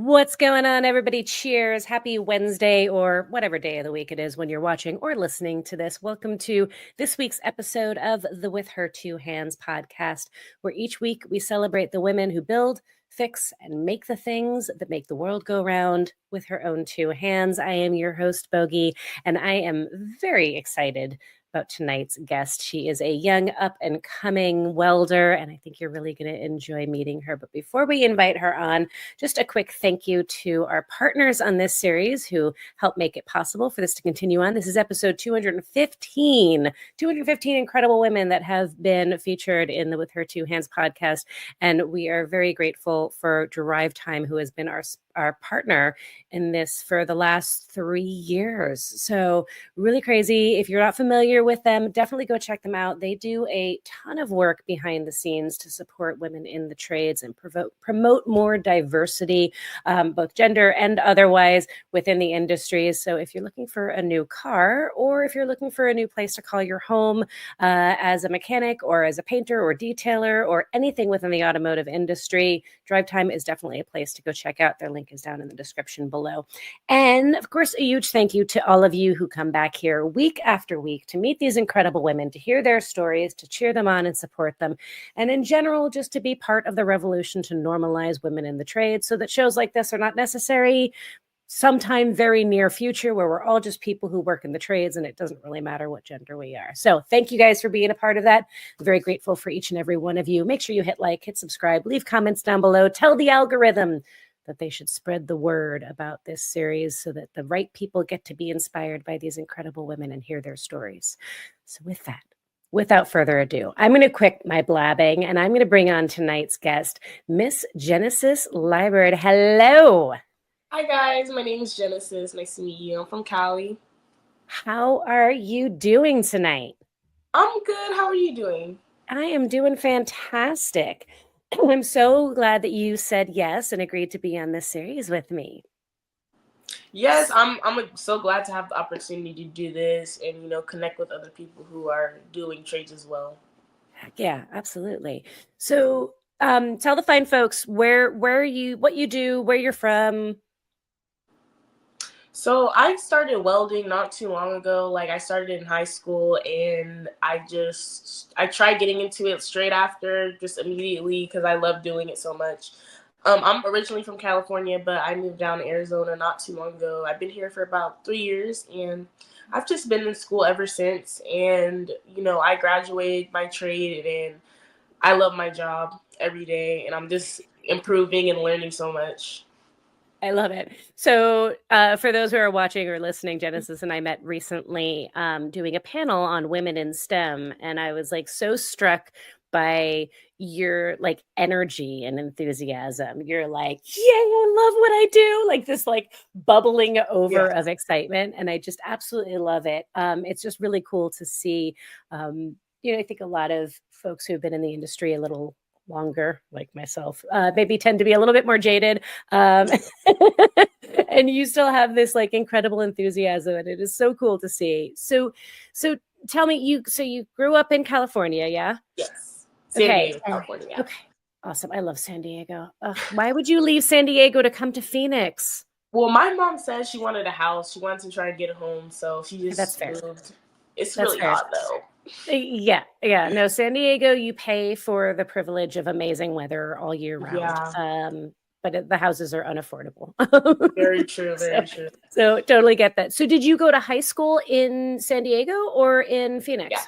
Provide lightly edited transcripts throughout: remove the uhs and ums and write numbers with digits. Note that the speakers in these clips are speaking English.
What's going on, everybody? Cheers. Happy Wednesday, or whatever day of the week it is when you're watching or listening to this. Welcome to this week's episode of the With Her Two Hands podcast, where each week we celebrate the women who build, fix, and make the things that make the world go round with her own two hands. I am your host, Bogey, and I am very excited about tonight's guest. She is a young up-and-coming welder, and I think you're really going to enjoy meeting her. But before we invite her on, just a quick thank you to our partners on this series who helped make it possible for this to continue on. This is episode 215. 215 incredible women that have been featured in the With Her Two Hands podcast, and we are very grateful for DriveTime, who has been our partner in this for the last 3 years. So really crazy. If you're not familiar with them, definitely go check them out. They do a ton of work behind the scenes to support women in the trades and promote more diversity, both gender and otherwise, within the industries. So if you're looking for a new car, or if you're looking for a new place to call your home as a mechanic or as a painter or detailer or anything within the automotive industry, DriveTime is definitely a place to go check out. Their link is down in the description below. And of course, a huge thank you to all of you who come back here week after week to meet these incredible women, to hear their stories, to cheer them on and support them, and in general, just to be part of the revolution to normalize women in the trade so that shows like this are not necessary sometime very near future, where we're all just people who work in the trades and it doesn't really matter what gender we are. So thank you guys for being a part of that. I'm very grateful for each and every one of you. Make sure you hit like, hit subscribe, leave comments down below, tell the algorithm that they should spread the word about this series so that the right people get to be inspired by these incredible women and hear their stories. So with that, without further ado, I'm going to quit my blabbing and I'm going to bring on tonight's guest, Miss Genesis Liburd. Hello. Hi guys, my name is Genesis. Nice to meet you. I'm from Cali. How are you doing tonight? I'm good. How are you doing? I am doing fantastic. I'm so glad that you said yes and agreed to be on this series with me. Yes, I'm so glad to have the opportunity to do this and connect with other people who are doing trades as well. Yeah, absolutely. So tell the fine folks where you, what you do, where you're from. So I started welding not too long ago. Like I started in high school and I tried getting into it straight after, just immediately because I love doing it so much. I'm originally from California, but I moved down to Arizona not too long ago. I've been here for about 3 years and I've just been in school ever since. And, I graduated my trade and I love my job every day and I'm just improving and learning so much. I love it. So for those who are watching or listening, Genesis and I met recently doing a panel on women in STEM. And I was like so struck by your like energy and enthusiasm. You're like, yeah, I love what I do. Like this like bubbling over of excitement. And I just absolutely love it. It's just really cool to see. I think a lot of folks who've been in the industry a little longer, like myself, maybe tend to be a little bit more jaded. And you still have this like incredible enthusiasm, and it is so cool to see. So tell me, you grew up in California, yeah? Yes. San Diego, California. Yeah. Okay. Awesome. I love San Diego. Why would you leave San Diego to come to Phoenix? Well, my mom said she wanted a house. She wanted to try and get a home, so she just That's fair. moved. It's really hot though. Yeah. No, San Diego, you pay for the privilege of amazing weather all year round. Yeah. But the houses are unaffordable. Very true. Very true. So totally get that. So did you go to high school in San Diego or in Phoenix?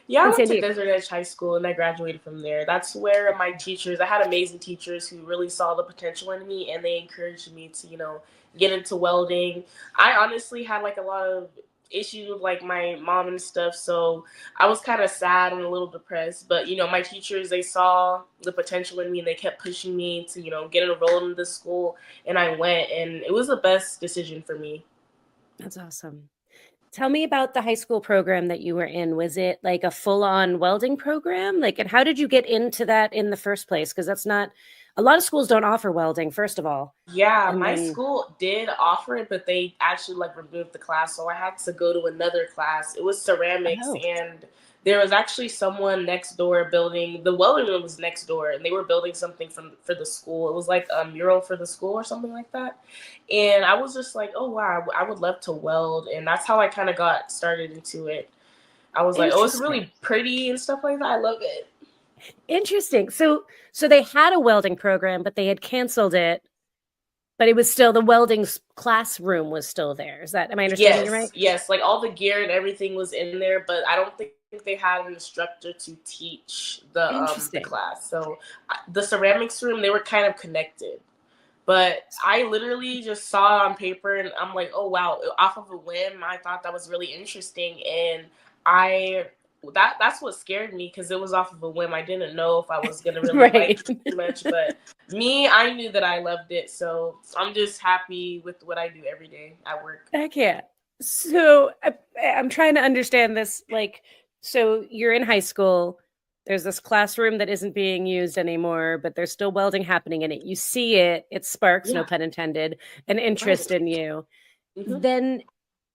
Yeah, I went to Desert Edge High School and I graduated from there. That's where my teachers, I had amazing teachers who really saw the potential in me and they encouraged me to, get into welding. I honestly had like a lot of issues with like my mom and stuff, so I was kind of sad and a little depressed, but my teachers, they saw the potential in me and they kept pushing me to get enrolled in this school, and I went, and it was the best decision for me. That's awesome. Tell me about the high school program that you were in. Was it like a full-on welding program? Like, and how did you get into that in the first place? Because that's not, a lot of schools don't offer welding, first of all. Yeah, my school did offer it, but they actually like removed the class. So I had to go to another class. It was ceramics, and there was actually someone next door building, the welding room was next door, and they were building something for the school. It was like a mural for the school or something like that. And I was just like, oh wow, I would love to weld. And that's how I kind of got started into it. I was like, oh, it's Interesting. really pretty and stuff like that. I love it. Interesting. So they had a welding program, but they had canceled it. But it was still the welding classroom was still there. Is that, am I understanding you right? Yes, like all the gear and everything was in there, but I don't think they had an instructor to teach the Interesting. class. So the ceramics room, they were kind of connected. But I literally just saw it on paper and I'm like, oh wow, off of a whim, I thought that was really interesting. And I that's what scared me because it was off of a whim. I didn't know if I was gonna really like Right. it too much, but me, I knew that I loved it. So I'm just happy with what I do every day at work. Heck yeah. So I'm trying to understand this. Like, so you're in high school. There's this classroom that isn't being used anymore, but there's still welding happening in it. You see it. It sparks, no Yeah, pun intended, an right. interest in you. Hmm.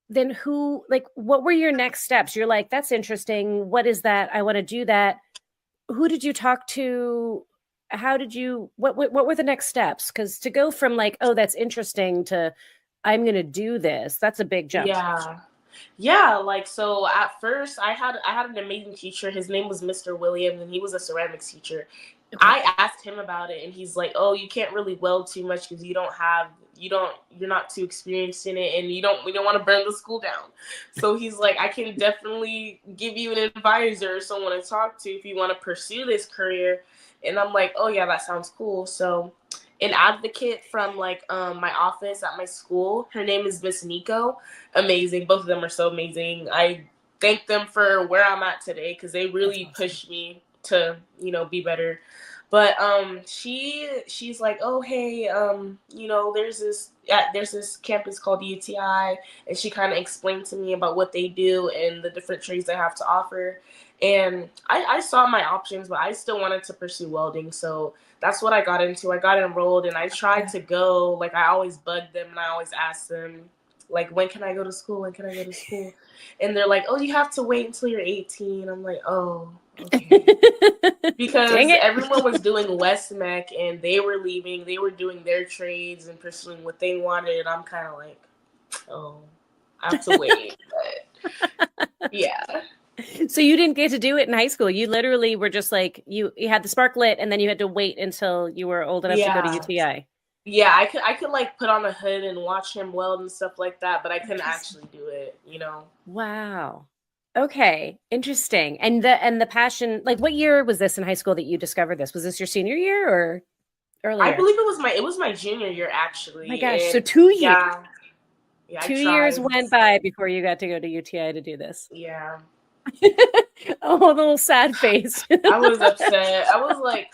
Then who, like, what were your next steps? You're like, that's interesting. What is that? I want to do that. Who did you talk to? How did you, what were the next steps? Because to go from like, oh, that's interesting to I'm going to do this, that's a big jump. Yeah. Yeah, like so at first I had an amazing teacher. His name was Mr. Williams and he was a ceramics teacher. Okay. I asked him about it and he's like, "Oh, you can't really weld too much because you're not too experienced in it and we don't want to burn the school down." So he's like, "I can definitely give you an advisor or someone to talk to if you want to pursue this career." And I'm like, "Oh yeah, that sounds cool." So an advocate from like my office at my school, her name is Miss Nico. Amazing. Both of them are so amazing. I thank them for where I'm at today because they That's really awesome. pushed me to, be better. But she's like, oh hey, there's this campus called UTI, and she kind of explained to me about what they do and the different trades they have to offer. And I saw my options, but I still wanted to pursue welding, so that's what I got into. I got enrolled, and I tried Yeah. to go. Like I always bugged them, and I always asked them, like, when can I go to school? When can I go to school? And they're like, oh, you have to wait until you're 18. I'm like, oh, okay, Dang because it. everyone was doing West Mech and they were leaving, they were doing their trades and pursuing what they wanted, and I'm kind of like, oh, I have to wait. But yeah, So you didn't get to do it in high school. You literally were just like you had the spark lit and then you had to wait until you were old enough to go to yeah, UTI. yeah. I could like put on a hood and watch him weld and stuff like that, but I couldn't Interesting. actually do it. Wow. Okay, interesting. And the passion, like what year was this in high school that you discovered this? Was this your senior year or I earlier? believe it was my junior year Oh my actually, gosh, so and 2 years. yeah, yeah, I 2 years tried. went by before you got to go to UTI to do this. Yeah, Oh, the little sad face. I was upset. I was like,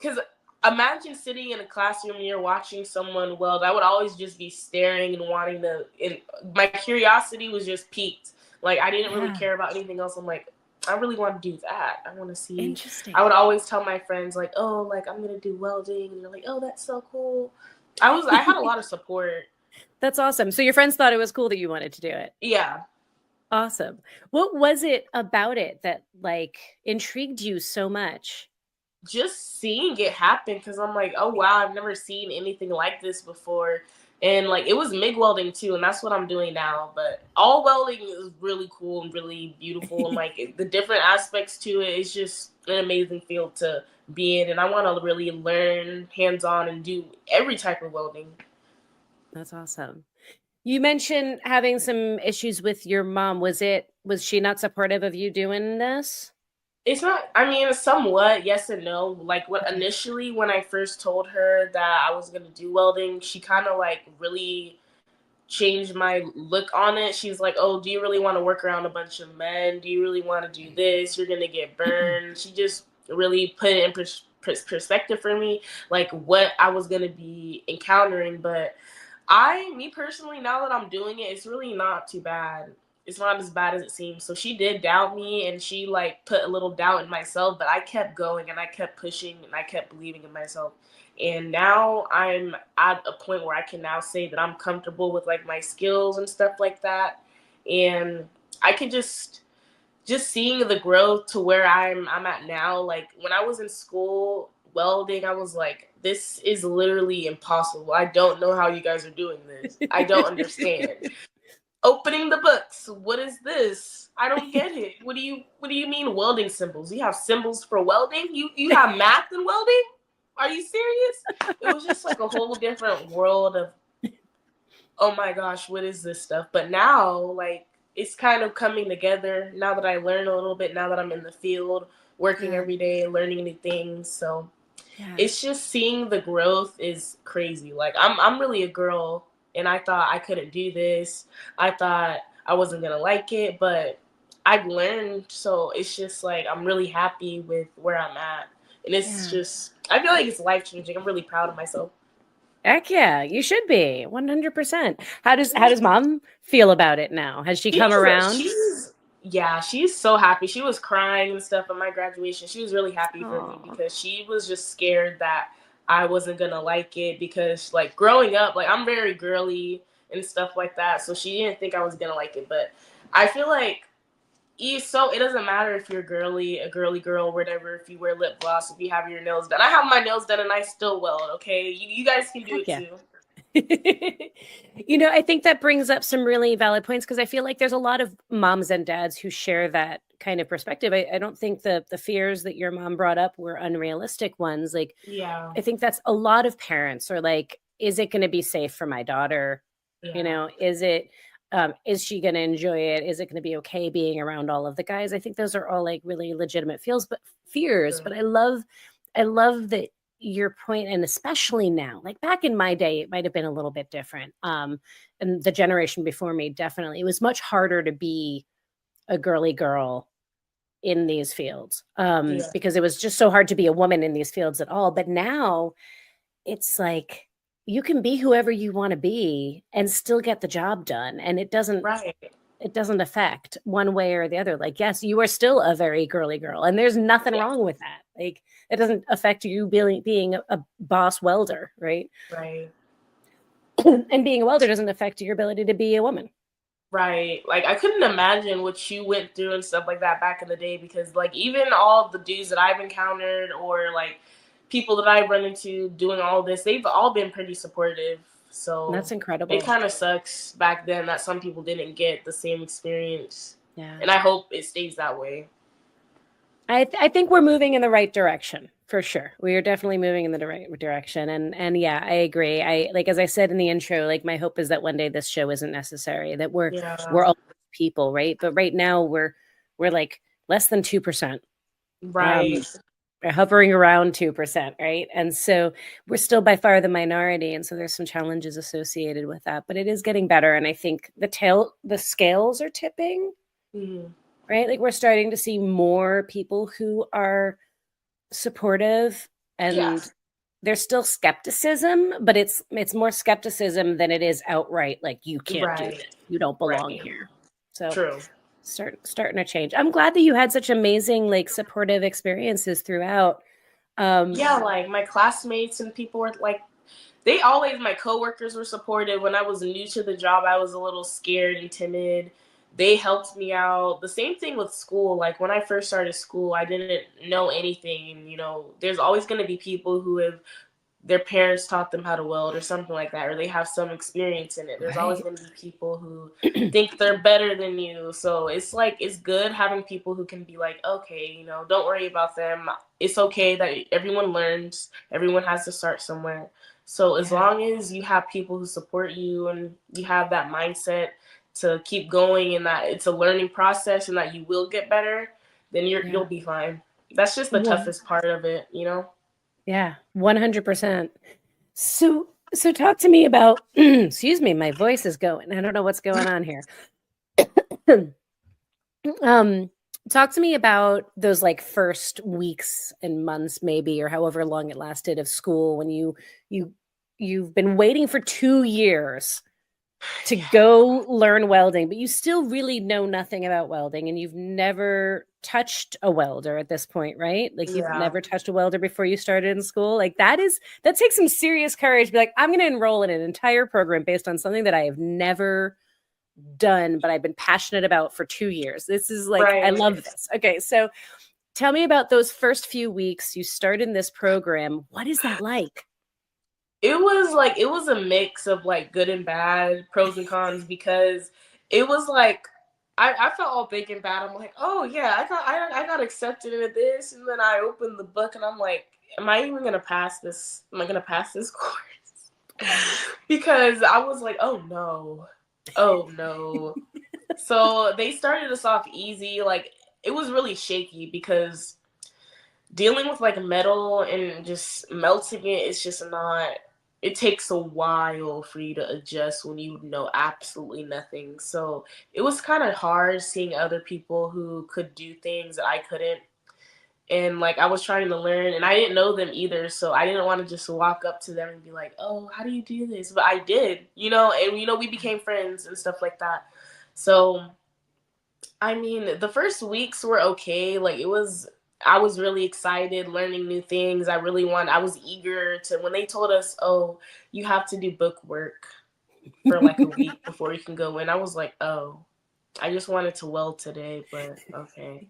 because imagine sitting in a classroom and you're watching someone weld. I would always just be staring and wanting to. And my curiosity was just piqued. Like I didn't really Yeah, care about anything else. I'm like, I really want to do that. I want to see. interesting. I would always tell my friends like, oh, like I'm gonna do welding, and they're like, oh, that's so cool. I had a lot of support. That's awesome. So your friends thought it was cool that you wanted to do it. Yeah, Awesome. What was it about it that like intrigued you so much? just seeing it happen because I'm like, oh wow, I've never seen anything like this before. And like it was MIG welding too, and that's what I'm doing now. But all welding is really cool and really beautiful, and like the different aspects to it is just an amazing field to be in. And I want to really learn hands on and do every type of welding. That's awesome. You mentioned having some issues with your mom. Was she not supportive of you doing this? It's not. I mean, somewhat yes and no. Like what Okay. initially when I first told her that I was gonna do welding, she kind of like really changed my look on it. She's like, "Oh, do you really want to work around a bunch of men? Do you really want to do this? You're gonna get burned." She just really put it in perspective for me, like what I was gonna be encountering. But me personally, now that I'm doing it, it's really not too bad. It's not as bad as it seems. So she did doubt me and she like put a little doubt in myself, but I kept going and I kept pushing and I kept believing in myself. And now I'm at a point where I can now say that I'm comfortable with like my skills and stuff like that. And I can just just seeing the growth to where I'm at now. Like when I was in school welding, I was like, this is literally impossible. I don't know how you guys are doing this. I don't understand. Opening the books, what is this? I don't get it. What do you mean welding symbols? You have symbols for welding? You have math in welding? Are you serious? It was just like a whole different world of, oh my gosh, what is this stuff? But now, like, it's kind of coming together now that I learn a little bit, now that I'm in the field, working Yeah. every day, learning new things. So Yeah. it's just seeing the growth is crazy. Like I'm really a girl, and I thought I couldn't do this. I thought I wasn't gonna like it, but I've learned. So it's just like I'm really happy with where I'm at, and it's Yeah. just I feel like it's life changing. I'm really proud of myself. Heck yeah, you should be 100%. How does mom feel about it now? Has she come around? She's so happy. She was crying and stuff at my graduation. She was really happy for me Oh, because she was just scared that I wasn't gonna like it because like growing up, like I'm very girly and stuff like that. So she didn't think I was gonna like it. But I feel like it doesn't matter if you're girly, a girly girl, whatever, if you wear lip gloss, if you have your nails done. I have my nails done and I still weld, okay? You guys can do heck it yeah. too. I think that brings up some really valid points because I feel like there's a lot of moms and dads who share that kind of perspective. I don't think the fears that your mom brought up were unrealistic ones. Like, Yeah. I think that's a lot of parents are like, is it going to be safe for my daughter? Yeah. Is she going to enjoy it? Is it going to be okay being around all of the guys? I think those are all like really legitimate fears. True. But I love that your point, and especially now, like back in my day, it might have been a little bit different. And the generation before me, definitely, it was much harder to be a girly girl in these fields Yeah. because it was just so hard to be a woman in these fields at all. But now it's like you can be whoever you want to be and still get the job done, and Right. it doesn't affect one way or the other. Like, yes, you are still a very girly girl, and there's nothing Yeah. wrong with that. Like, it doesn't affect you being a boss welder, right? Right. And being a welder doesn't affect your ability to be a woman. Right. Like I couldn't imagine what you went through and stuff like that back in the day because like even all the dudes that I've encountered or like people that I've run into doing all this, they've all been pretty supportive. And So that's it incredible. kind of sucks back then that some people didn't get the same experience. Yeah. And I hope it stays that way. I think we're moving in the right direction for sure. We are definitely moving in the right direction, and yeah, I agree. I like as I said in the intro, like my hope is that one day this show isn't necessary. That Yeah. we're all people, right? But right now we're like less than 2%. Right. Um, we're hovering around 2%, right? And so we're still by far the minority, and so there's some challenges associated with that. But it is getting better, and I think the scales are tipping, Mhm. right? Like we're starting to see more people who are supportive, Yeah. and there's still skepticism, but it's more skepticism than it is outright like you can't do Right. this. You don't belong Right. here. So True. starting to change. I'm glad that you had such amazing like supportive experiences throughout. Yeah, like my classmates and people were like my coworkers were supportive. When I was new to the job, I was a little scared and timid. They helped me out. The same thing with school. Like when I first started school, I didn't know anything. There's always going to be people who have their parents taught them how to weld or something like that, or they have some experience in it. There's always Right. going to be people who think they're better than you. So it's like, it's good having people who can be like, okay, don't worry about them. It's okay that everyone learns, everyone has to start somewhere. So as Yeah. long as you have people who support you and you have that mindset to keep going and that it's a learning process and that you will get better, then you'll Yeah. be fine. That's just the One. toughest part of it. Yeah. 100%. So talk to me about excuse me, my voice is going. I don't know what's going on here. um Talk to me about those like first weeks and months maybe or however long it lasted of school when you you've been waiting for 2 years to Yeah. go learn welding, but you still really know nothing about welding and you've never touched a welder at this point, right? Like you've Yeah. never touched a welder before you started in school. Like that takes some serious courage to be like, I'm going to enroll in an entire program based on something that I have never done, but I've been passionate about for 2 years. This is like, I Right. love this. Okay. So tell me about those first few weeks you start in this program. What is that like? It was a mix of like good and bad, pros and cons, because it was like I felt all big and bad. I'm like, oh yeah, I got accepted into this, and then I opened the book and I'm like, am I even gonna pass this? Am I gonna pass this course? Because I was like, oh no, oh no. So they started us off easy. Like it was really shaky because dealing with like metal and just melting it is just not, it takes a while for you to adjust when you know absolutely nothing. So it was kind of hard seeing other people who could do things that I couldn't, and like I was trying to learn and I didn't know them either, so I didn't want to just walk up to them and be like, oh, how do you do this? But I did, and we became friends and stuff like that. So I mean, the first weeks were okay. Like I was really excited learning new things. I was eager to, when they told us, oh, you have to do book work for like a week before you can go in. I was like, oh, I just wanted to weld today, but okay.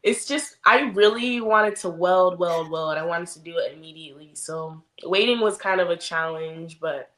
It's just, I really wanted to weld. I wanted to do it immediately. So waiting was kind of a challenge, but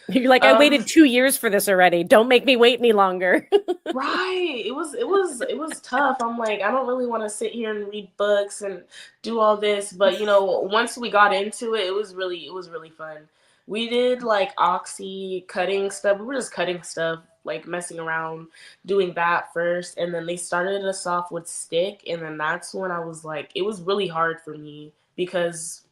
You're like, I um, waited 2 years for this already. Don't make me wait any longer. right. It was tough. I'm like, I don't really want to sit here and read books and do all this, but once we got into it, it was really fun. We did like oxy cutting stuff. We were just cutting stuff, like messing around, doing that first, and then they started us off with stick, and then that's when I was like, it was really hard for me because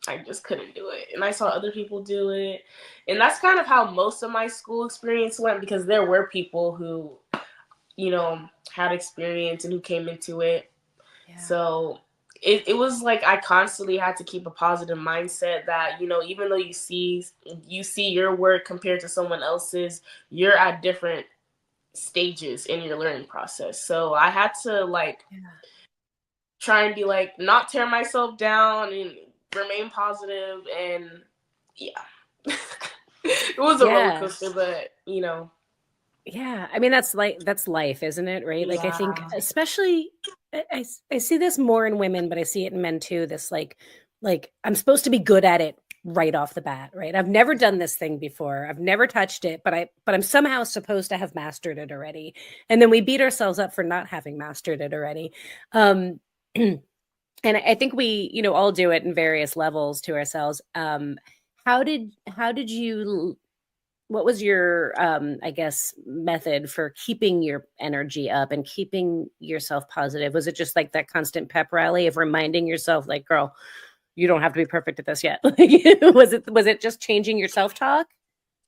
I just couldn't do it. And I saw other people do it. And that's kind of how most of my school experience went, because there were people who, had experience and who came into it. Yeah. So it was like I constantly had to keep a positive mindset that, even though you see your work compared to someone else's, you're at different stages in your learning process. So I had to like Yeah. try and be like, not tear myself down and remain positive. And yeah, it was a roller Yeah. coaster, but Yeah. I mean, that's life, isn't it? Right. Like, I think, yeah, especially, I see this more in women, but I see it in men too. This like I'm supposed to be good at it right off the bat, right? I've never done this thing before. I've never touched it, but I'm somehow supposed to have mastered it already. And then we beat ourselves up for not having mastered it already. Um, and I think we, all do it in various levels to ourselves. How did you, what was your, I guess, method for keeping your energy up and keeping yourself positive? Was it just like that constant pep rally of reminding yourself, like, girl, you don't have to be perfect at this yet? Was it just changing your self-talk?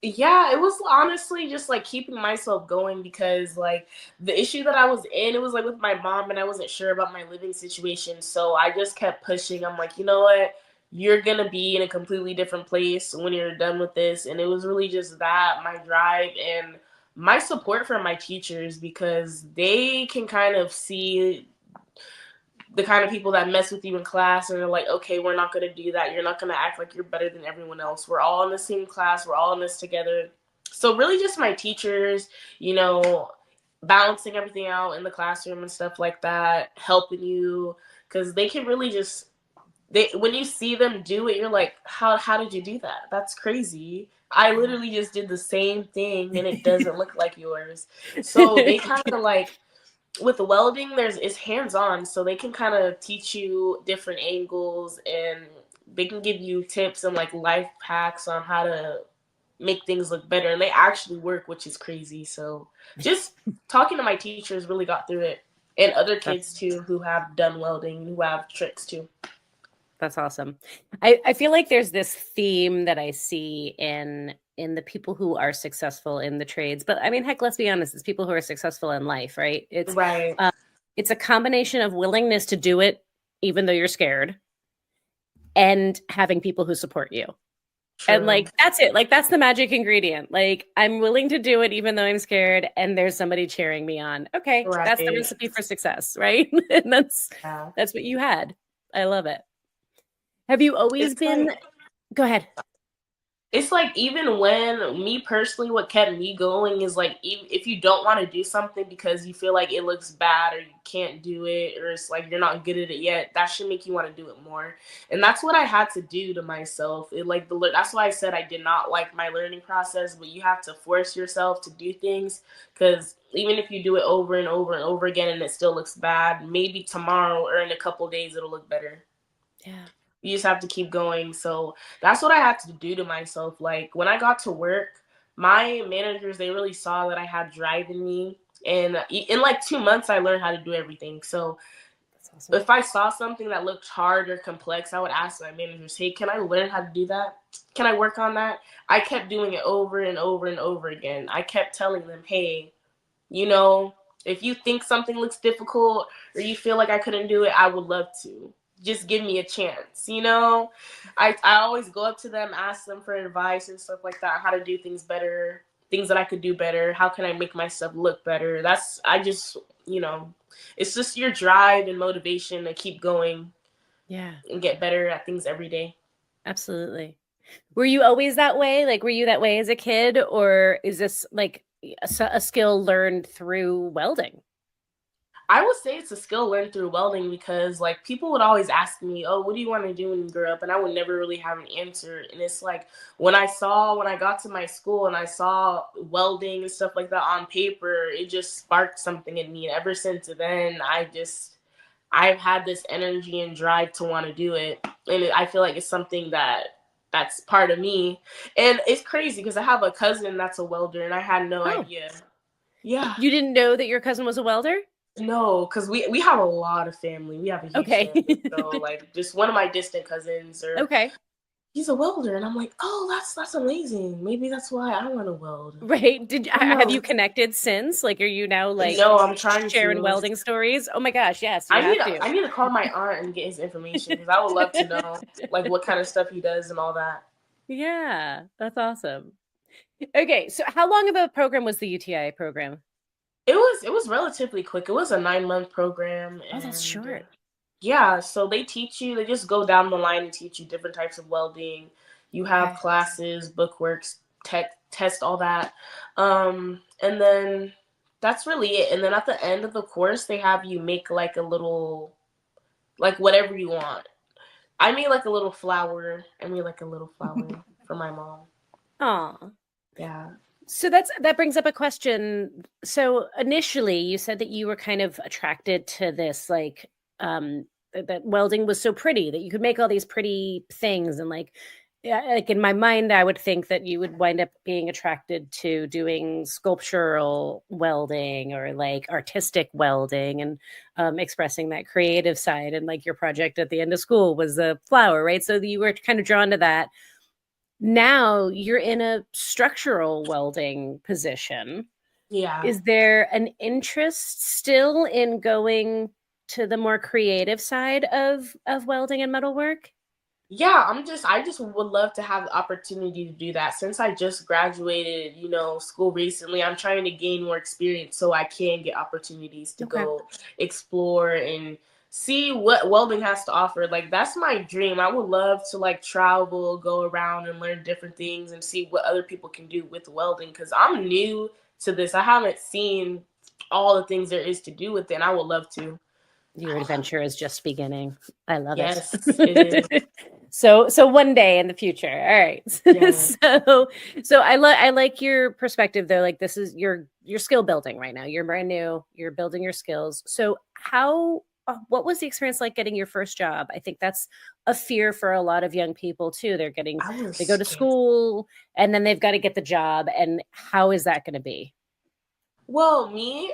yeah, it was honestly just like keeping myself going, because like the issue that I was in, it was like with my mom, and I wasn't sure about my living situation. So I just kept pushing. I'm like, you know what? You're gonna be in a completely different place when you're done with this. And it was really just that, my drive and my support from my teachers, because they can kind of see the kind of people that mess with you in class, and they're like, okay, we're not going to do that. You're not going to act like you're better than everyone else. We're all in the same class. We're all in this together. So really just my teachers, balancing everything out in the classroom and stuff like that, helping you, because they can really just, when you see them do it, you're like, how did you do that? That's crazy. I literally just did the same thing and it doesn't look like yours. So they kind of like, with welding, it's hands on, so they can kind of teach you different angles, and they can give you tips and like life hacks on how to make things look better, and they actually work, which is crazy. So just talking to my teachers really got through it, and other kids too who have done welding, who have tricks too. That's awesome. I feel like there's this theme that I see in the people who are successful in the trades. But I mean, heck, let's be honest, it's people who are successful in life, right? Right. It's a combination of willingness to do it even though you're scared, and having people who support you. And True. like that's it. Like that's the magic ingredient. Like I'm willing to do it even though I'm scared, and there's somebody cheering me on. Okay, that's the Right. recipe for success, right? And that's Yeah. that's what you had. I love it. Have you always It's been? like, Go ahead. It's like, even when me personally, what kept me going is like, even if you don't want to do something because you feel like it looks bad or you can't do it, or it's like you're not good at it yet, that should make you want to do it more. And that's what I had to do to myself. It like that's why I said I did not like my learning process, but you have to force yourself to do things, because even if you do it over and over and over again and it still looks bad, maybe tomorrow or in a couple days it'll look better. Yeah. You just have to keep going. So that's what I had to do to myself. Like, when I got to work, my managers, they really saw that I had drive in me. And in like 2 months, I learned how to do everything. So That's awesome. if I saw something that looked hard or complex, I would ask my managers, hey, can I learn how to do that? Can I work on that? I kept doing it over and over and over again. I kept telling them, hey, you know, if you think something looks difficult or you feel like I couldn't do it, I would love to. Just give me a chance, you know? I always go up to them, ask them for advice and stuff like that, how to do things better, things that I could do better, how can I make myself look better. I just, you know, it's just your drive and motivation to keep going Yeah, and get better at things every day. absolutely. Were you always that way? Like, were you that way as a kid, or is this like a skill learned through welding? I would say it's a skill learned through welding, because like, people would always ask me, "Oh, what do you want to do when you grow up?" And I would never really have an answer. And it's like, when I got to my school and I saw welding and stuff like that on paper, it just sparked something in me. And ever since then, I've had this energy and drive to want to do it. And I feel like it's something that's part of me. And it's crazy because I have a cousin that's a welder and I had no Oh, idea. Yeah. you didn't know that your cousin was a welder? No, because we have a lot of family. We have a huge Okay. family. So like, just one of my distant cousins, or Okay. he's a welder, and I'm like, oh, that's amazing. Maybe that's why I want to weld. Right. I don't Have you know. connected since? Like, are you now like No, I'm trying sharing to. welding stories? Oh my gosh, yes, you have to. I need to call my aunt and get his information, because I would love to know like what kind of stuff he does and all that. Yeah, that's awesome. Okay, so how long of a program was the UTI program? It was relatively quick. It was a 9-month program, Oh, that's and short. yeah, so they teach you. They just go down the line and teach you different types of welding. You have Okay. classes, bookworks, test, all that, and then that's really it. And then at the end of the course, they have you make like a little, like, whatever you want. I made like a little flower. I made like a little flower for my mom. Aw. Yeah. So that brings up a question. So initially, you said that you were kind of attracted to this, like, that welding was so pretty that you could make all these pretty things, and like, yeah, like in my mind, I would think that you would wind up being attracted to doing sculptural welding or like artistic welding, and expressing that creative side. And like your project at the end of school was a flower, right? So you were kind of drawn to that. Now you're in a structural welding position. Yeah. Is there an interest still in going to the more creative side of welding and metalwork? Yeah, I just would love to have the opportunity to do that. Since I just graduated, school recently, I'm trying to gain more experience so I can get opportunities to Okay. go explore and see what welding has to offer. Like, that's my dream. I would love to like travel, go around and learn different things and see what other people can do with welding, because I'm new to this. I haven't seen all the things there is to do with it, and I would love to. Your adventure is just beginning. I love it. Yes, it is. So one day in the future. All right. Yeah. So I like your perspective though. Like, this is your skill building right now. You're brand new. You're building your skills. So what was the experience like getting your first job? I think that's a fear for a lot of young people too. I was They go to scared. school and then they've got to get the job. And how is that going to be? Well, me,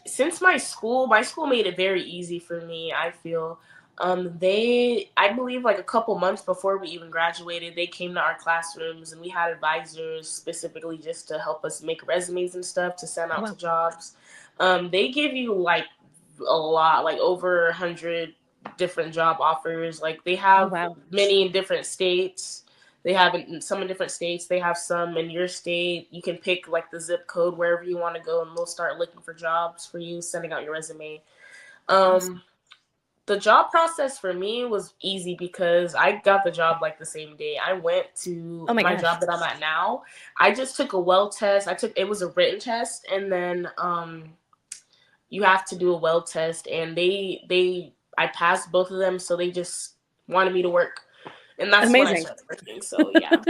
since my school made it very easy for me. I feel, I believe like a couple months before we even graduated, they came to our classrooms and we had advisors specifically just to help us make resumes and stuff to send Oh out to wow. jobs. They give you like a lot, like over 100 different job offers. Like, they Oh have wow. many in different states. They have some in different states. They have some in your state. You can pick like the zip code wherever you want to go, and they'll start looking for jobs for you, sending out your resume. Awesome. Um, The job process for me was easy because I got the job like the same day. I went to Oh my my gosh. job that I'm at now. I just took a weld test. It was a written test, and then you have to do a weld test, and I passed both of them, so they just wanted me to work, and that's when I Amazing. started working. So yeah.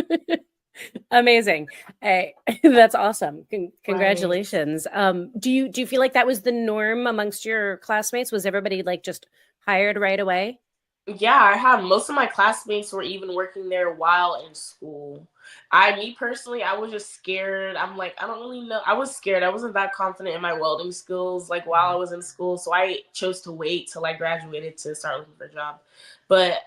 Amazing. Hey, that's awesome. Right. Congratulations. Do you feel like that was the norm amongst your classmates? Was everybody like just hired right away? Yeah, I have most of my classmates were even working there while in school. Me personally, I was just scared. I'm like, I don't really know. I was scared. I wasn't that confident in my welding skills like while I was in school. So I chose to wait till I graduated to start looking for a job. But,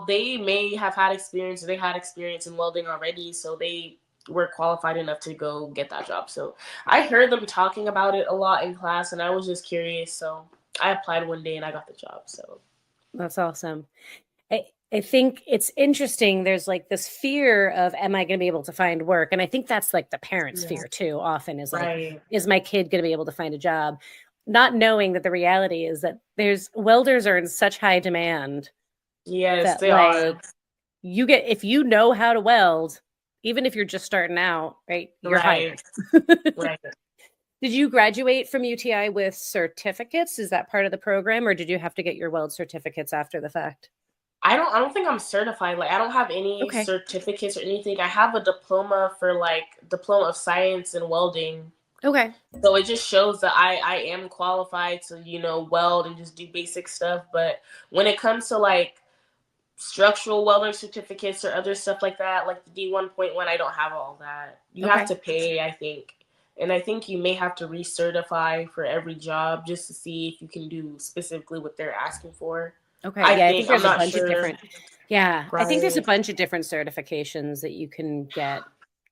they may have had experience or they had experience in welding already. So they were qualified enough to go get that job. So I heard them talking about it a lot in class and I was just curious. So I applied one day and I got the job. So. That's awesome. I, I think it's interesting. There's like this fear of, am I going to be able to find work? And I think that's like the parents' Yeah. fear too, often is like, Right. is my kid going to be able to find a job? Not knowing that the reality is that there's welders are in such high demand Yes, that they are. like if you know how to weld, even if you're just starting out, right, you're hired. Right. Right. Did you graduate from UTI with certificates? Is that part of the program, or did you have to get your weld certificates after the fact? I don't think I'm certified. Like I don't have any Okay. certificates or anything. I have a diploma for like diploma of science in welding. Okay. So it just shows that I am qualified to, weld and just do basic stuff. But when it comes to like structural welding certificates or other stuff like that, like the D1.1, I don't have all that. You have Okay. to pay, I think. And I think you may have to recertify for every job just to see if you can do specifically what they're asking for. Okay. I Yeah, I think think. I'm there's a not bunch of sure. different. Yeah, I think there's a Right. bunch of different certifications that you can get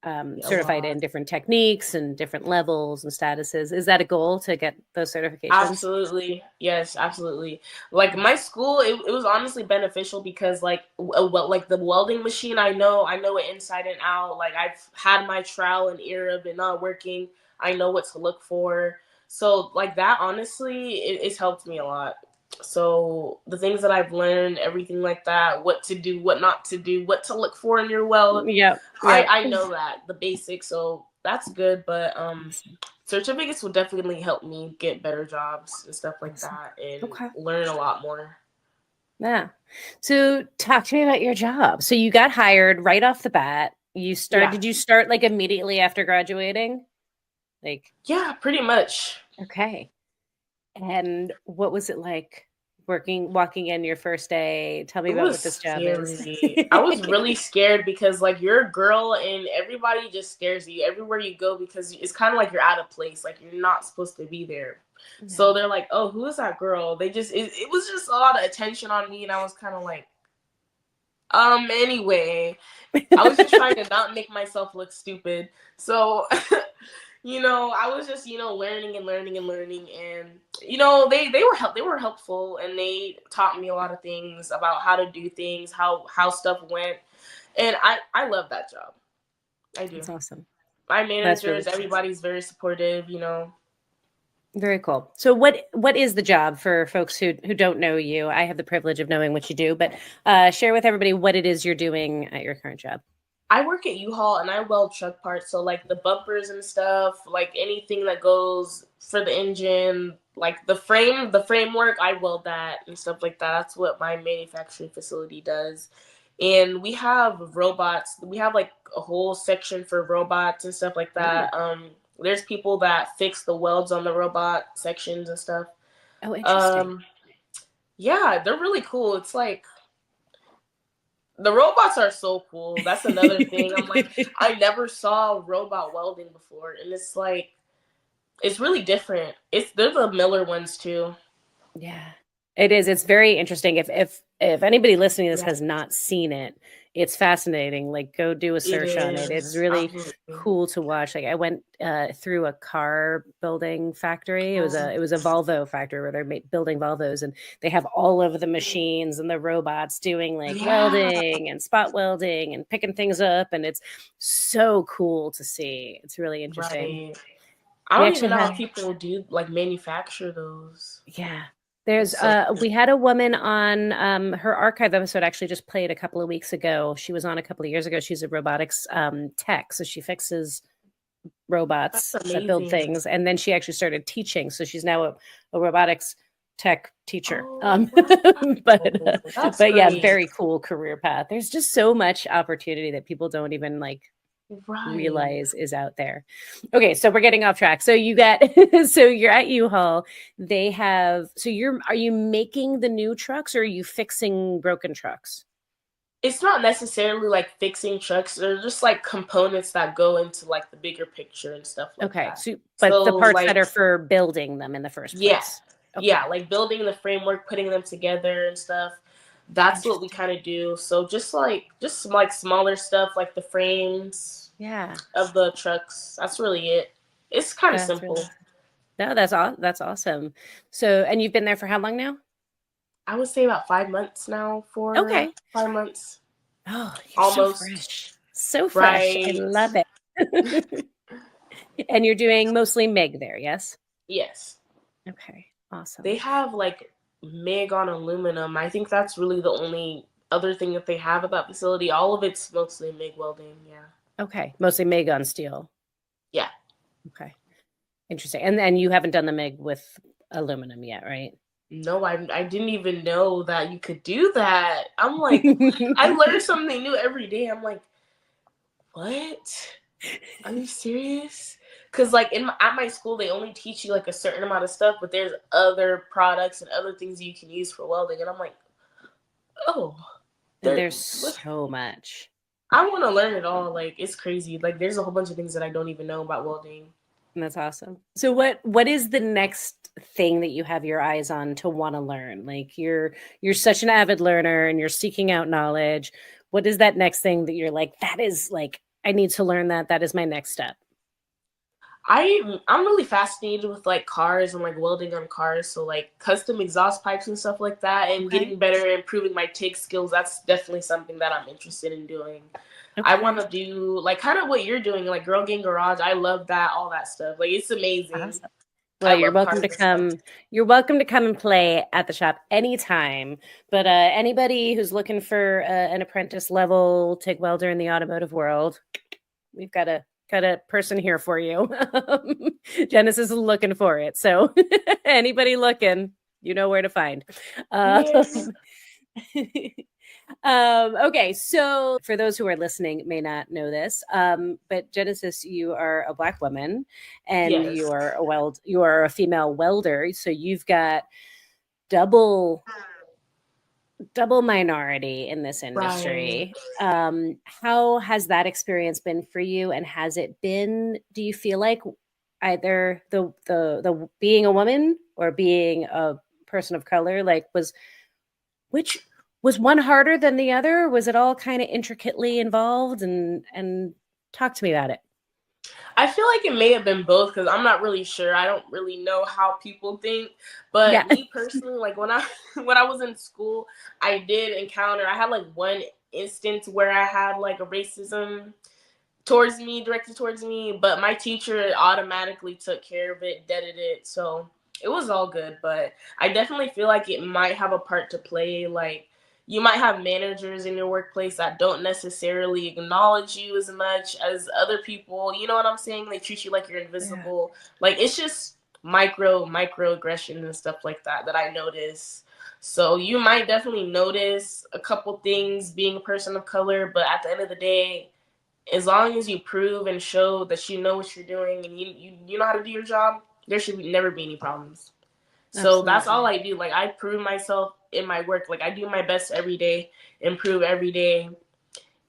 A certified in, lot. different techniques and different levels and statuses. Is that a goal to get those certifications? Absolutely. Yes, absolutely. Like my school, it was honestly beneficial because like the welding machine, I know it inside and out. Like I've had my trial and error of it not working. I know what to look for. So like that, honestly, it's helped me a lot. So the things that I've learned, everything like that, what to do, what not to do, what to look for in your weld, Yep. I Yep. I know that the basics. So that's good. But Awesome. certificates will definitely help me get better jobs and stuff like Awesome. that and Okay. learn a lot more. Yeah. So talk to me about your job. So you got hired right off the bat. Yeah. Did you start like immediately after graduating? Like, Yeah, pretty much. okay. And what was it like walking in your first day? Tell me It about was what this job is. scary. I was really scared because like you're a girl and everybody just stares at you everywhere you go because it's kind of like you're out of place. Like you're not supposed to be there. Yeah. So they're like, "Oh, who is that girl?" It was just a lot of attention on me and I was kind of like, anyway, I was just trying to not make myself look stupid. So I was just, learning and learning and learning, and they were helpful, and they taught me a lot of things about how to do things, how stuff went, and I love that job. I do. That's awesome. My That's really managers, everybody's very supportive. very cool. So what is the job for folks who don't know you? I have the privilege of knowing what you do, but share with everybody what it is you're doing at your current job. I work at U-Haul and I weld truck parts, so like the bumpers and stuff, like anything that goes for the engine, like the framework, I weld that and stuff like that. That's what my manufacturing facility does. And we have robots. We have like a whole section for robots and stuff like Ooh. that. There's people that fix the welds on the robot sections and stuff. Oh, interesting. Um, yeah, they're really cool. It's like the robots are so cool. That's another thing. I'm like, I never saw robot welding before, and it's like, it's really different. They're the Miller ones too. Yeah, it is. It's very interesting. If anybody listening to this Yeah, has not seen it, it's fascinating. Like, go do a it search on it. It's is really absolutely. cool to watch. Like, I went through a car building factory. Um, It was a Volvo factory where they're building Volvos, and they have all of the machines and the robots doing like yeah, welding and spot welding and picking things up, and it's so cool to see. It's really interesting. right. I We don't even actually know how had people do like manufacture those. Yeah. That's There's so we had a woman on her archive episode actually just played a couple of weeks ago. She was on a couple of years ago. She's a robotics tech, so she fixes that's robots that build amazing. things, and then she actually started teaching. So she's now a robotics tech teacher. Oh, But that's but yeah, great. very cool career path. There's just so much opportunity that people don't even like Right. realize is out there. Okay, so we're getting off track. So you got so you're at U-Haul. They have so you're are you making the new trucks or are you fixing broken trucks? It's not necessarily like fixing trucks. They're just like components that go into like the bigger picture and stuff like Okay, that. so but the So parts that like are for building them in the first yeah, place. Okay, yeah, like building the framework, putting them together and stuff. That's what we interesting. kind of do. So just like smaller stuff like the frames Yeah, of the trucks. That's really it. It's kind of that's simple. really no, that's awesome. So, and you've been there for how long now? I would say about 5 months now. For Okay. 5 months, Oh, you're so almost. fresh. So fresh. I Right. love it. And you're doing mostly MIG there, yes? Yes. Okay, They awesome. have like MIG on aluminum. I think that's really the only other thing that they have at that facility. All of it's mostly MIG welding. Yeah. Okay, mostly MIG on steel. Yeah. Okay, interesting. And then you haven't done the MIG with aluminum yet, right? No, I didn't even know that you could do that. I'm like, I learn something new every day. I'm like, what? Are you serious? Because like at my school, they only teach you like a certain amount of stuff, but there's other products and other things you can use for welding, and I'm like, oh, there. There's so much. I want to learn it all. Like it's crazy. Like there's a whole bunch of things that I don't even know about welding. That's awesome. So what is the next thing that you have your eyes on to want to learn? Like you're such an avid learner and you're seeking out knowledge. What is that next thing that you're like that is like I need to learn that that is my next step? I'm really fascinated with like cars and like welding on cars, so like custom exhaust pipes and stuff like that, and Okay. getting better and improving my TIG skills. That's definitely something that I'm interested in doing. I want Okay. to do like kind of what you're doing, like Girl Gang Garage. I love that, all that stuff. Like it's amazing. Awesome. I Well, you're love welcome cars to and stuff. come. You're welcome to come and play at the shop anytime. But anybody who's looking for an apprentice level TIG welder in the automotive world, we've got a person here for you. Genesis is looking for it. So anybody looking, you know where to find. Yes. Okay, so for those who are listening may not know this, but Genesis, you are a Black woman, and Yes. you are a female welder. So you've got double double minority in this Right. industry. How has that experience been for you? And has it been? Do you feel like either the being a woman or being a person of color, like which was one harder than the other? Was it all kind of intricately involved? And talk to me about it. I feel like it may have been both because I'm not really sure. I don't really know how people think, Yeah. but me personally, like when I when I was in school, I did encounter. I had like one instance where I had like a racism towards me, directed towards me, but my teacher automatically took care of it, deaded it, so it was all good. But I definitely feel like it might have a part to play. Like you might have managers in your workplace that don't necessarily acknowledge you as much as other people. You know what I'm saying? They treat you like you're Yeah. invisible. Like it's just microaggressions and stuff like that I notice. So you might definitely notice a couple things being a person of color, but at the end of the day, as long as you prove and show that you know what you're doing and you know how to do your job, there should never be any problems. So that's all Absolutely. I do. Like I prove myself in my work. Like I do my best every day, improve every day,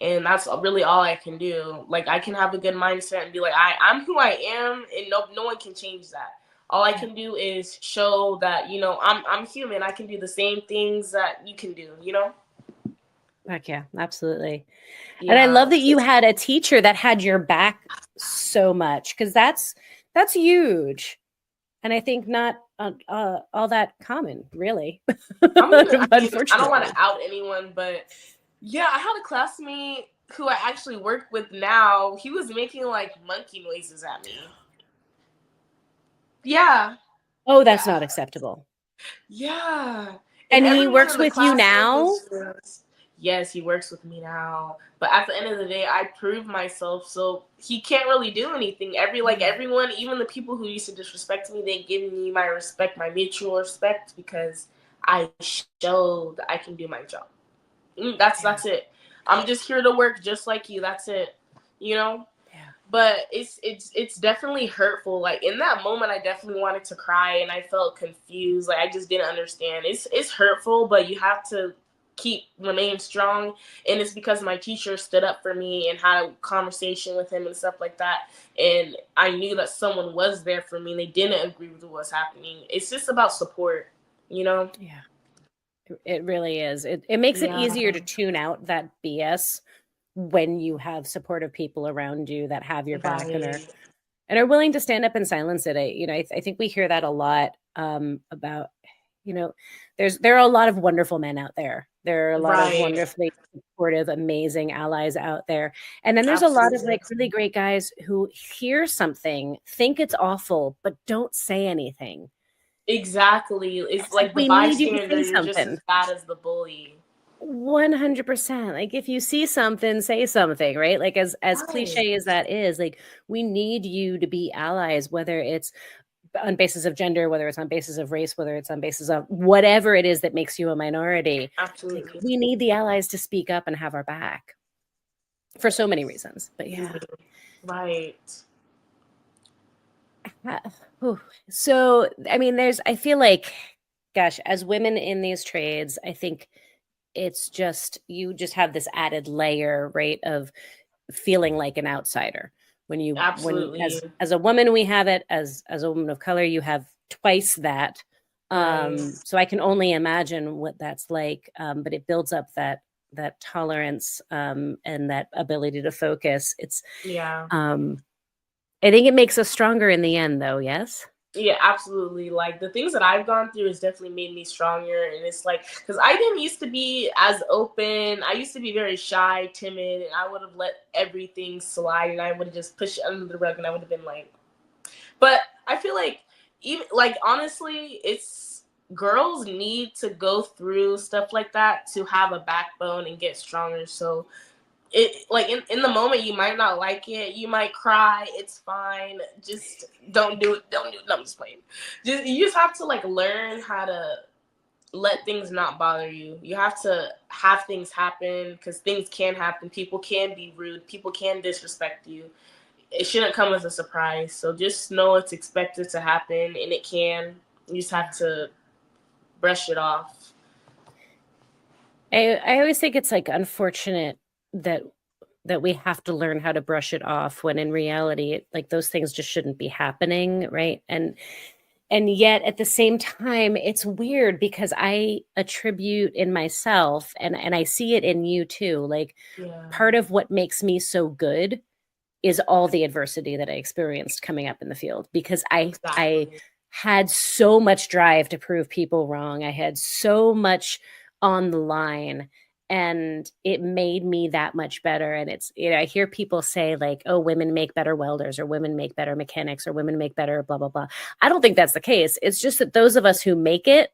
and that's really all I can do. Like I can have a good mindset and be like, I'm who I am, and no one can change that. All I Yeah. can do is show that I'm human. I can do the same things that you can do. You know? Heck yeah, absolutely. And I love Yeah. that you had a teacher that had your back so much because that's huge. And I think not all that common, really, I mean, I don't want to unfortunately. out anyone, but yeah, I had a classmate who I actually work with now. He was making like monkey noises at me. Yeah, Oh, that's yeah. not acceptable. Yeah. And And he everyone works in the with you classroom now? was just, yes, he works with me now. But at the end of the day, I proved myself, so he can't really do anything. Everyone, even the people who used to disrespect me, they give me my respect, my mutual respect, because I showed I can do my job. Yeah. That's it. I'm just here to work just like you. That's it. You know? Yeah. But it's definitely hurtful. Like in that moment, I definitely wanted to cry and I felt confused. Like I just didn't understand. It's hurtful, but you have to remain strong. And it's because my teacher stood up for me and had a conversation with him and stuff like that. And I knew that someone was there for me. And they didn't agree with what was happening. It's just about support, you know? Yeah. It really is. It makes it Yeah, easier to tune out that BS when you have supportive people around you that have your back right, and are willing to stand up and silence it. I think we hear that a lot about, there are a lot of wonderful men out there. There are a lot of right. wonderfully supportive, amazing allies out there. And then there's a lot of Absolutely. like really great guys who hear something, think it's awful, but don't say anything. Exactly. It's It's like like the we need you to bystander, say you're just something. as bad as the bully. 100%. Like if you see something, say something, right? Like as Right. cliche as that is, like we need you to be allies, whether it's on basis of gender, whether it's on basis of race, whether it's on basis of whatever it is that makes you a minority. Like Absolutely. we need the allies to speak up and have our back for so many reasons. But yeah. Right. Uh, whew. So, I mean, I feel like, gosh, as women in these trades, I think it's just, you just have this added layer, right, of feeling like an outsider. When Absolutely. as a woman, we have it, as a woman of color, you have twice that. Right. So I can only imagine what that's like. But it builds up that tolerance, and that ability to focus. Yeah. Um, I think it makes us stronger in the end, though. Yes. Yeah, absolutely. Like the things that I've gone through has definitely made me stronger. And it's like, because I didn't used to be as open. I used to be very shy, timid, and I would have let everything slide and I would have just pushed it under the rug and I would have been like, but I feel like even like honestly, it's girls need to go through stuff like that to have a backbone and get stronger. So it like in the moment you might not like it, you might cry, it's fine. Just don't do it. Don't do it. No, I'm just playing. You just have to like learn how to let things not bother you. You have to have things happen because things can happen. People can be rude. People can disrespect you. It shouldn't come as a surprise. So just know it's expected to happen, and it can. You just have Yeah. to brush it off. I always think it's like unfortunate that we have to learn how to brush it off when in reality like those things just shouldn't be happening, right? And yet at the same time it's weird because I attribute in myself, and I see it in you too, like Yeah, part of what makes me so good is all the adversity that I experienced coming up in the field, because I exactly. had so much drive to prove people wrong. I had so much on the line, and it made me that much better. And it's, I hear people say like, oh, women make better welders, or women make better mechanics, or women make better blah blah blah. I don't think that's the case. It's just that those of us who make it,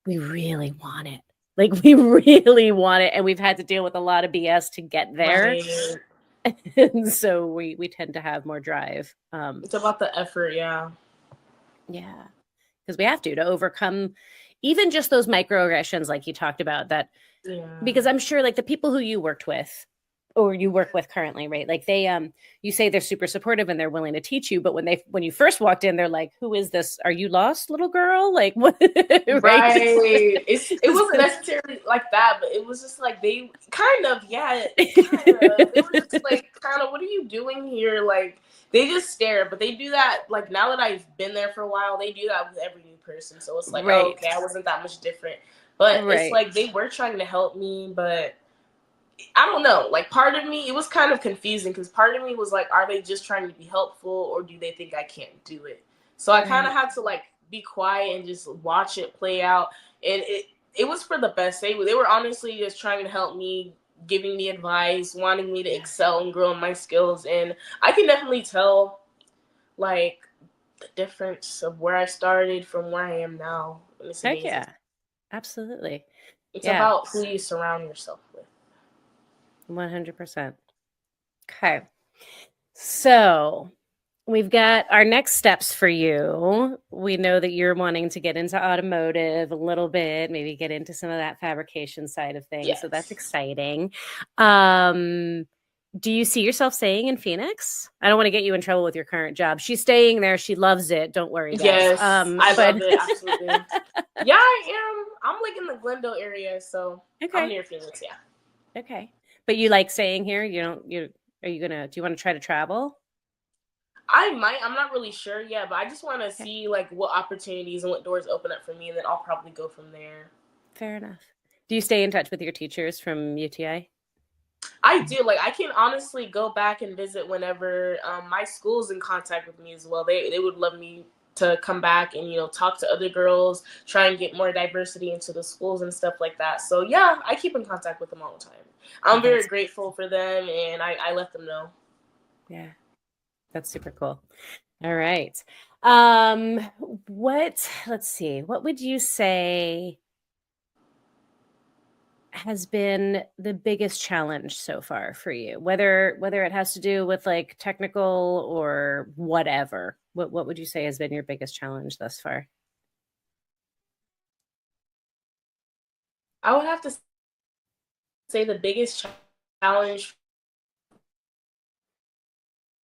we really want it. Like we really want it, and we've had to deal with a lot of BS to get there. Right. And so we tend to have more drive. It's about the effort. Yeah. Yeah, because we have to overcome even just those microaggressions like you talked about, that Yeah. because I'm sure like the people who you worked with or you work with currently, right? Like you say they're super supportive and they're willing to teach you, but when you first walked in, they're like, who is this? Are you lost, little girl? Like what? Right? Right. It wasn't necessarily like that, but it was just like they kind of, yeah, kind of. It was just like kind of, what are you doing here? Like they just stare, but they do that like now that I've been there for a while, they do that with every new person. So it's like, oh, Right. okay, I wasn't that much different. But it's Right. like they were trying to help me, but I don't know. Like part of me, it was kind of confusing because part of me was like, are they just trying to be helpful or do they think I can't do it? So I kind of Right. had to like be quiet and just watch it play out. And it was for the best. They were honestly just trying to help me, giving me advice, wanting me to Yeah. excel and grow in my skills. And I can definitely tell like the difference of where I started from where I am now. and it's Heck amazing. yeah. Absolutely. It's Yeah. about who you surround yourself with. 100%. Okay. So we've got our next steps for you. We know that you're wanting to get into automotive a little bit, maybe get into some of that fabrication side of things. So that's Yes. exciting. Um, do you see yourself staying in Phoenix? I don't want to get you in trouble with your current job. She's staying there. She loves it. Don't worry, guys. Yes, I But love it. Absolutely. Yeah, I am. I'm like in the Glendale area, so I'm okay, near Phoenix. Yeah. okay. But you like staying here? You don't. You are you gonna? Do you want to try to travel? I might. I'm not really sure yet, but I just want to Okay, see like what opportunities and what doors open up for me, and then I'll probably go from there. fair enough. Do you stay in touch with your teachers from UTI? I do. Like I can honestly go back and visit whenever. My school's in contact with me as well. They would love me to come back and talk to other girls, try and get more diversity into the schools and stuff like that. So yeah, I keep in contact with them all the time. I'm very That's grateful for them, and I let them know. yeah, that's super cool. All right. Let's see. What would you say has been the biggest challenge so far for you? Whether it has to do with like technical or whatever. What would you say has been your biggest challenge thus far? I would have to say the biggest challenge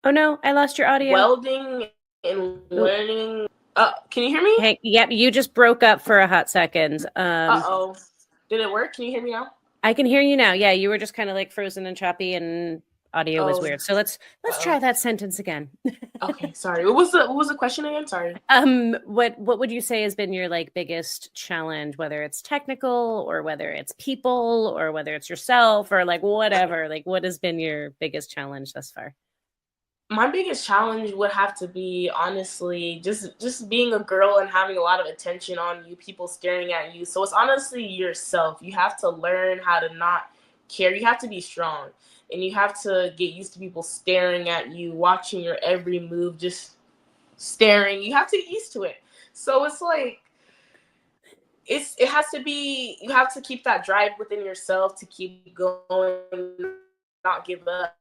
Oh no, I lost your audio. welding and Oh, learning. Can you hear me? hey, yep, you just broke up for a hot second. Uh-oh. Did it work? Can you hear me now? I can hear you now. Yeah, you were just kind of like frozen and choppy and audio was Oh, weird. So let's uh-oh. try that sentence again. Okay, sorry. What was the question again? Sorry. What would you say has been your like biggest challenge, whether it's technical or whether it's people or whether it's yourself or like whatever? Like what has been your biggest challenge thus far? My biggest challenge would have to be honestly just being a girl and having a lot of attention on you, people staring at you. So it's honestly yourself. You have to learn how to not care. You have to be strong. And you have to get used to people staring at you, watching your every move, just staring. You have to get used to it. So it's like it has to be, you have to keep that drive within yourself to keep going, not give up,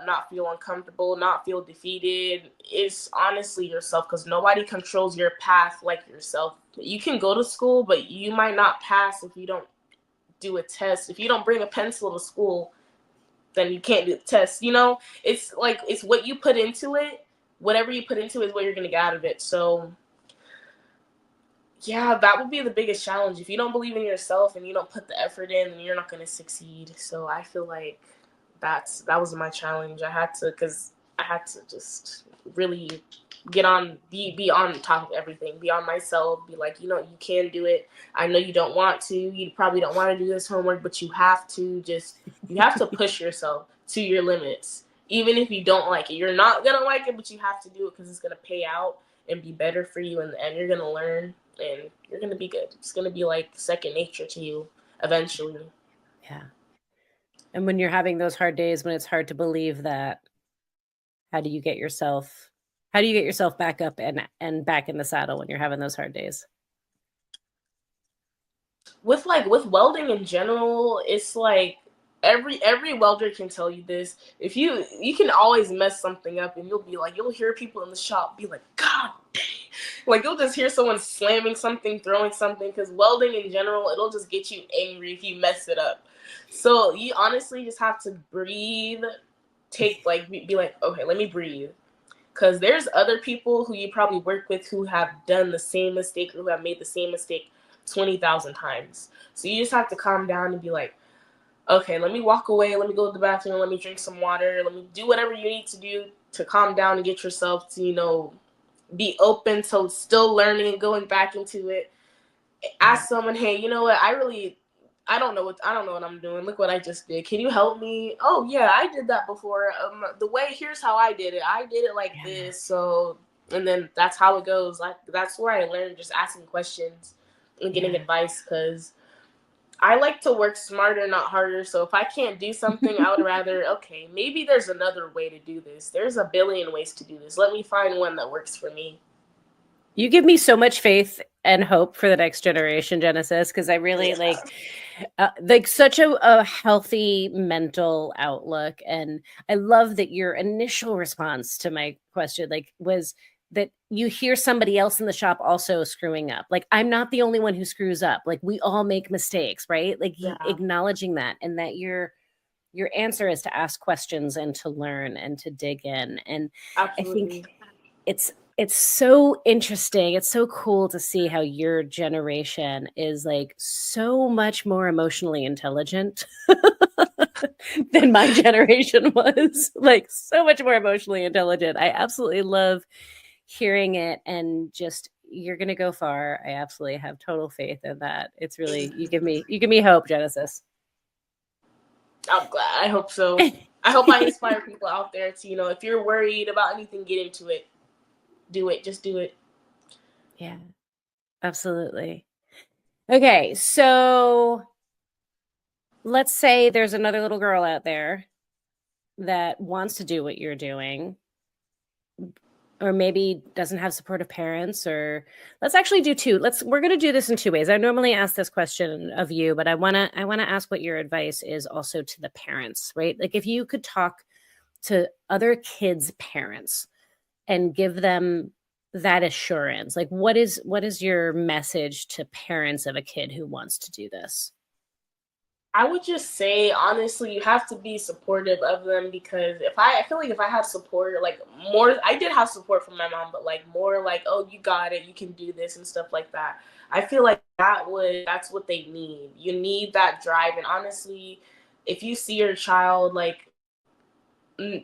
not feel uncomfortable, not feel defeated. It's honestly yourself, because nobody controls your path like yourself. You can go to school, but you might not pass if you don't do a test. If you don't bring a pencil to school, then you can't do the test. It's like it's what you put into it. Whatever you put into it is what you're gonna get out of it. So yeah, that would be the biggest challenge. If you don't believe in yourself and you don't put the effort in, then you're not gonna succeed. So I feel like that was my challenge. Because I had to just really be on top of everything, be on myself, be like, you can do it. I know you don't want to, you probably don't want to do this homework, but you have to push yourself to your limits. Even if you don't like it, you're not gonna like it, but you have to do it because it's gonna pay out and be better for you in the end. You're gonna learn and you're gonna be good. It's gonna be like second nature to you eventually. Yeah. And when you're having those hard days when it's hard to believe that, how do you get yourself back up and back in the saddle when you're having those hard days? With welding in general, it's like every welder can tell you this. If you can always mess something up, and you'll hear people in the shop be like, God dang. Like you'll just hear someone slamming something, throwing something, because welding in general, it'll just get you angry if you mess it up. So you honestly just have to breathe, be like, okay, let me breathe. Because there's other people who you probably work with who have done the same mistake or who have made the same mistake 20,000 times. So you just have to calm down and be like, okay, let me walk away. Let me go to the bathroom. Let me drink some water. Let me do whatever you need to do to calm down and get yourself to, be open to still learning and going back into it. Ask someone, hey, you know what? I don't know what I'm doing. Look what I just did. Can you help me? Oh yeah, I did that before. Here's how I did it. I did it like Yeah. this. So, and then that's how it goes. Like that's where I learned, just asking questions and getting Yeah. advice, because I like to work smarter, not harder. So if I can't do something, I would rather, okay, maybe there's another way to do this. There's a billion ways to do this. Let me find one that works for me. You give me so much faith and hope for the next generation, Genesis, because I really like such a healthy mental outlook. And I love that your initial response to my question, like, was that you hear somebody else in the shop also screwing up. Like, I'm not the only one who screws up. Like, we all make mistakes, right? Like, Yeah, acknowledging that, and that your answer is to ask questions and to learn and to dig in. And I think absolutely. it's so interesting. It's so cool to see how your generation is like so much more emotionally intelligent than my generation was. Like so much more emotionally intelligent. I absolutely love hearing it, and just you're going to go far. I absolutely have total faith in that. It's really you give me hope, Genesis. I'm glad. I hope so. I hope I inspire people out there to, if you're worried about anything, get into it. Do it. Just do it. Yeah, absolutely. Okay, so let's say there's another little girl out there that wants to do what you're doing, or maybe doesn't have supportive parents. Or let's actually do two. We're going to do this in two ways. I normally ask this question of you, but I want to ask what your advice is also to the parents, right? Like, if you could talk to other kids' parents and give them that assurance, like, what is your message to parents of a kid who wants to do this? I would just say, honestly, you have to be supportive of them, because I feel like if I had support, like more, I did have support from my mom, but like more like, oh, you got it, you can do this and stuff like that. I feel like that's what they need. You need that drive. And honestly, if you see your child like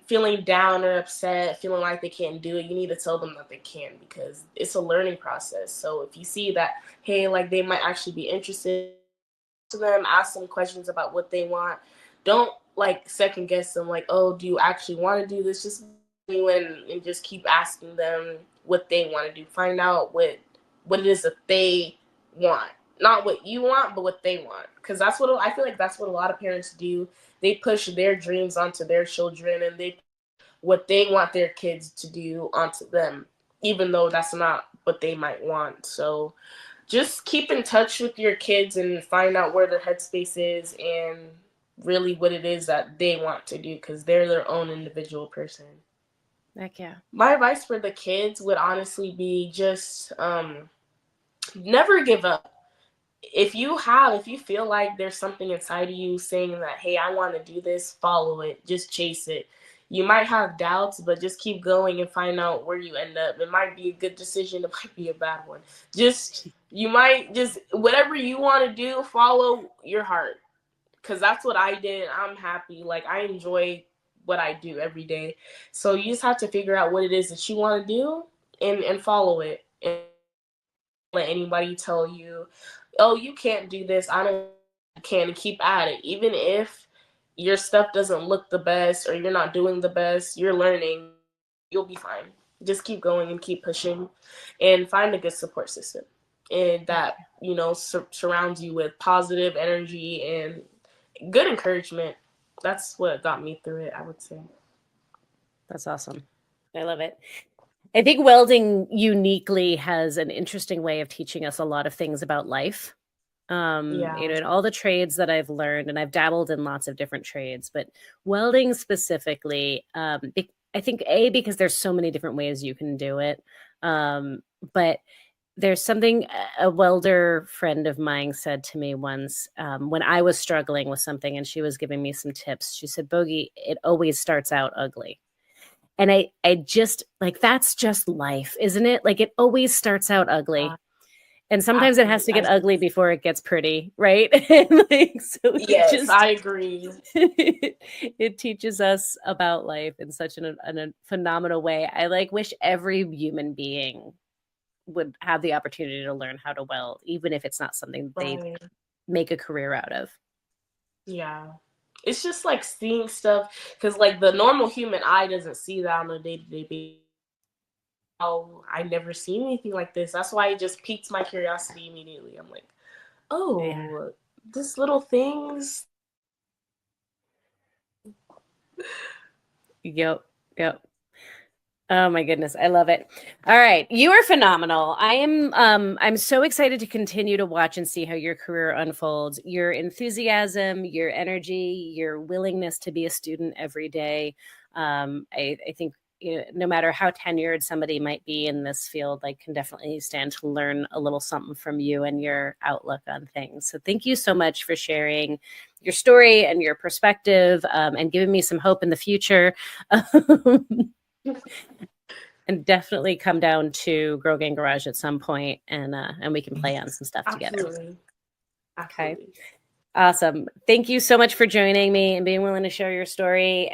feeling down or upset, feeling like they can't do it, you need to tell them that they can, because it's a learning process. So if you see that, hey, like they might actually be interested, to them, ask them questions about what they want. Don't like second guess them, like, oh, do you actually want to do this? Just and just keep asking them what they want to do. Find out what it is that they want. Not what you want, but what they want. Because that's what I feel like that's what a lot of parents do. They push their dreams onto their children, and they what they want their kids to do onto them, even though that's not what they might want. So just keep in touch with your kids and find out where their headspace is and really what it is that they want to do, because they're their own individual person. Heck yeah. My advice for the kids would honestly be just never give up. If you feel like there's something inside of you saying that, hey, I want to do this, follow it, just chase it. You might have doubts, but just keep going and find out where you end up. It might be a good decision, it might be a bad one. Just you might just whatever you want to do, follow your heart, because that's what I did. I'm happy, like I enjoy what I do every day. So you just have to figure out what it is that you want to do, and follow it, and let anybody tell you, oh, you can't do this. I don't can, and keep at it. Even if your stuff doesn't look the best or you're not doing the best, you're learning. You'll be fine. Just keep going and keep pushing, and find a good support system, and that surrounds you with positive energy and good encouragement. That's what got me through it, I would say. That's awesome. I love it. I think welding uniquely has an interesting way of teaching us a lot of things about life. Yeah. In all the trades that I've learned, and I've dabbled in lots of different trades, but welding specifically, I think because there's so many different ways you can do it. But there's something a welder friend of mine said to me once, when I was struggling with something and she was giving me some tips. She said, Bogey, it always starts out ugly. And I just like, that's just life, isn't it? Like, it always starts out ugly. And sometimes it has Absolutely. to get ugly before it gets pretty, right? And like, so it Yes, just I agree. it teaches us about life in such a phenomenal way. I like wish every human being would have the opportunity to learn how to weld, even if it's not something they Right. make a career out of. Yeah. It's just like seeing stuff, because like the normal human eye doesn't see that on a day-to-day basis. Oh, I never seen anything like this. That's why it just piqued my curiosity immediately. I'm like, Yeah. oh, this little things. Yep. Yep. Oh my goodness, I love it. All right, you are phenomenal. I'm so excited to continue to watch and see how your career unfolds. Your enthusiasm, your energy, your willingness to be a student every day. I think no matter how tenured somebody might be in this field, like can definitely stand to learn a little something from you and your outlook on things. So thank you so much for sharing your story and your perspective, and giving me some hope in the future. And definitely come down to Girl Gang Garage at some point, and we can play on some stuff together. Absolutely. Okay. Awesome. Thank you so much for joining me and being willing to share your story.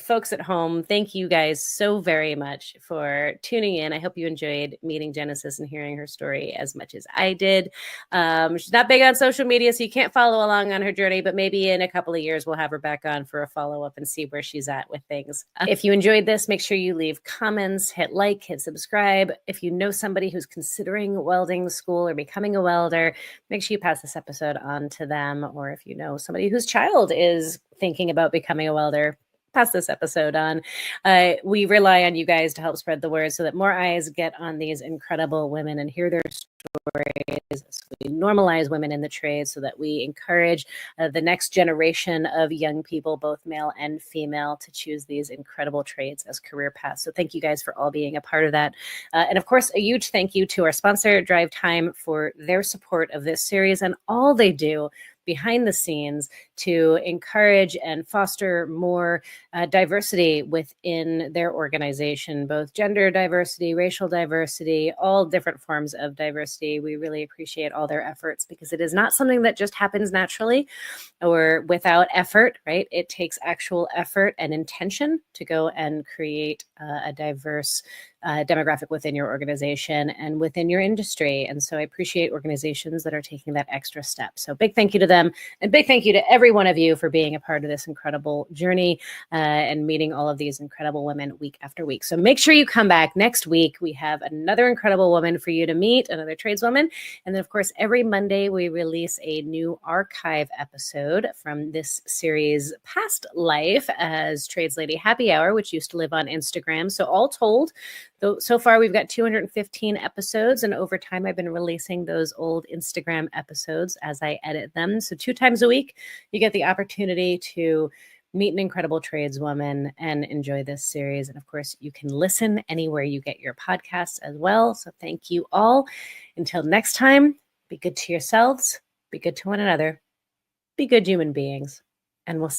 Folks at home, thank you guys so very much for tuning in. I hope you enjoyed meeting Genesis and hearing her story as much as I did. She's not big on social media, so you can't follow along on her journey, but maybe in a couple of years, we'll have her back on for a follow-up and see where she's at with things. If you enjoyed this, make sure you leave comments, hit like, hit subscribe. If you know somebody who's considering welding school or becoming a welder, make sure you pass this episode on to them. Or if you know somebody whose child is thinking about becoming a welder, pass this episode on. We rely on you guys to help spread the word so that more eyes get on these incredible women and hear their stories. So we normalize women in the trade so that we encourage the next generation of young people, both male and female, to choose these incredible trades as career paths. So thank you guys for all being a part of that. And of course, a huge thank you to our sponsor, DriveTime, for their support of this series and all they do behind the scenes to encourage and foster more diversity within their organization, both gender diversity, racial diversity, all different forms of diversity. We really appreciate all their efforts because it is not something that just happens naturally or without effort, right? It takes actual effort and intention to go and create a diverse demographic within your organization and within your industry. And so I appreciate organizations that are taking that extra step. So big thank you to them, and big thank you to every one of you for being a part of this incredible journey and meeting all of these incredible women week after week. So make sure you come back next week. We have another incredible woman for you to meet, another tradeswoman. And then of course, every Monday we release a new archive episode from this series Past Life as Trades Lady Happy Hour, which used to live on Instagram. So all told, so far, we've got 215 episodes, and over time, I've been releasing those old Instagram episodes as I edit them. So 2 times a week, you get the opportunity to meet an incredible tradeswoman and enjoy this series. And of course, you can listen anywhere you get your podcasts as well. So thank you all. Until next time, be good to yourselves, be good to one another, be good human beings, and we'll see